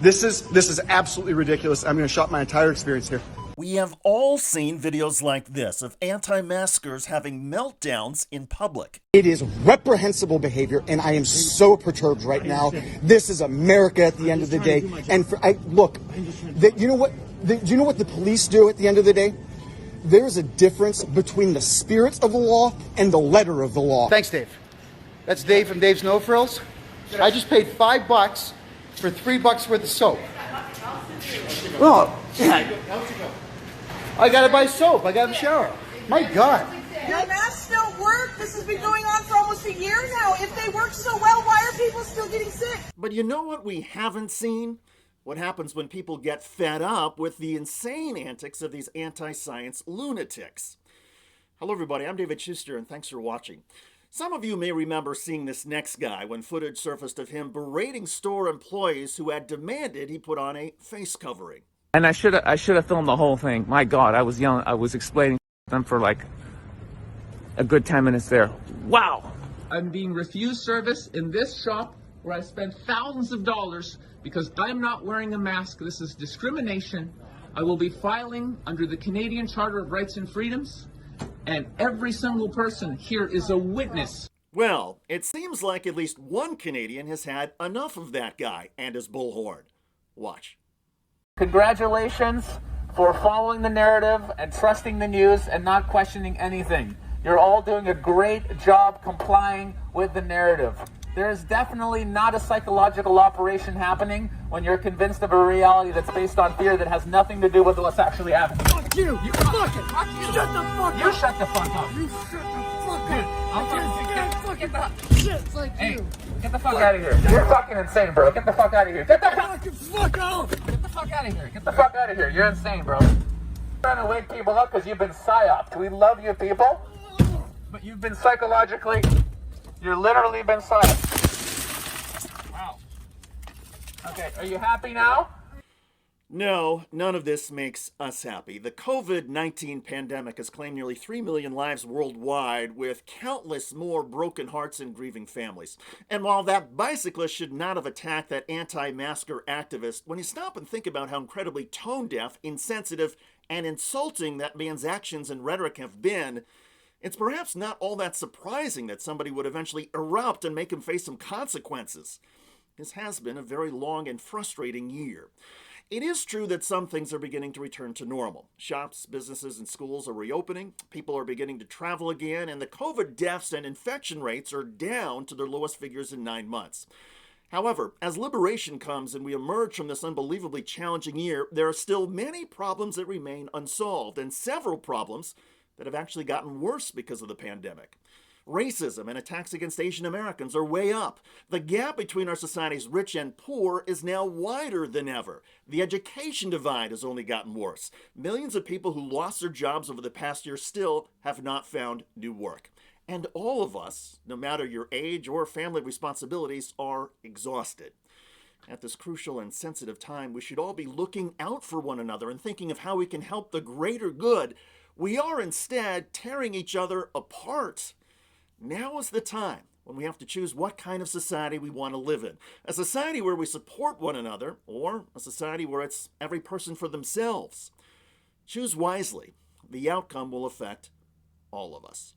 This is absolutely ridiculous. I'm going to shut my entire experience here. We have all seen videos like this of anti-maskers having meltdowns in public. It is reprehensible behavior, and I am so perturbed right now. This is America at the end of the day. And you know what? Do you know what the police do at the end of the day? There's a difference between the spirit of the law and the letter of the law. Thanks, Dave. That's Dave from Dave's No Frills. I just paid $5 for $3 worth of soap. Well, I gotta buy soap. I gotta shower. My God. Your masks don't work. This has been going on for almost a year now. If they work so well, why are people still getting sick? But you know what we haven't seen? What happens when people get fed up with the insane antics of these anti-science lunatics. Hello everybody, I'm David Shuster, and thanks for watching. Some of you may remember seeing this next guy when footage surfaced of him berating store employees who had demanded he put on a face covering. And I should have filmed the whole thing. My God, I was yelling. I was explaining them for like a good 10 minutes there. Wow. I'm being refused service in this shop where I spent thousands of dollars because I'm not wearing a mask. This is discrimination. I will be filing under the Canadian Charter of Rights and Freedoms, and every single person here is a witness. Well, it seems like at least one Canadian has had enough of that guy and his bullhorn. Watch. Congratulations for following the narrative and trusting the news and not questioning anything. You're all doing a great job complying with the narrative. There is definitely not a psychological operation happening when you're convinced of a reality that's based on fear that has nothing to do with what's actually happening. Fuck you! You fucking fuck you! Shut the fuck up! You shut the fuck up! You shut the fuck Dude, up! fucking Shit's like hey, you! get the fuck out of here! You're fucking insane, bro! Get the fuck out of here! Get the fuck out! Get the fuck out of here! Get the fuck out of here! You're insane, bro! You're trying to wake people up because you've been psyoped. We love you, people, but you've been you're literally been psyoped. Wow. Okay, are you happy now? No, none of this makes us happy. The COVID-19 pandemic has claimed nearly 3 million lives worldwide, with countless more broken hearts and grieving families. And while that bicyclist should not have attacked that anti-masker activist, when you stop and think about how incredibly tone-deaf, insensitive, and insulting that man's actions and rhetoric have been, it's perhaps not all that surprising that somebody would eventually erupt and make him face some consequences. This has been a very long and frustrating year. It is true that some things are beginning to return to normal. Shops, businesses, and schools are reopening, people are beginning to travel again, and the COVID deaths and infection rates are down to their lowest figures in 9 months. However, as liberation comes and we emerge from this unbelievably challenging year, there are still many problems that remain unsolved, and several problems that have actually gotten worse because of the pandemic. Racism and attacks against Asian Americans are way up. The gap between our society's rich and poor is now wider than ever. The education divide has only gotten worse. Millions of people who lost their jobs over the past year still have not found new work. And all of us, no matter your age or family responsibilities, are exhausted. At this crucial and sensitive time, we should all be looking out for one another and thinking of how we can help the greater good. We are instead tearing each other apart. Now is the time when we have to choose what kind of society we want to live in. A society where we support one another, or a society where it's every person for themselves. Choose wisely. The outcome will affect all of us.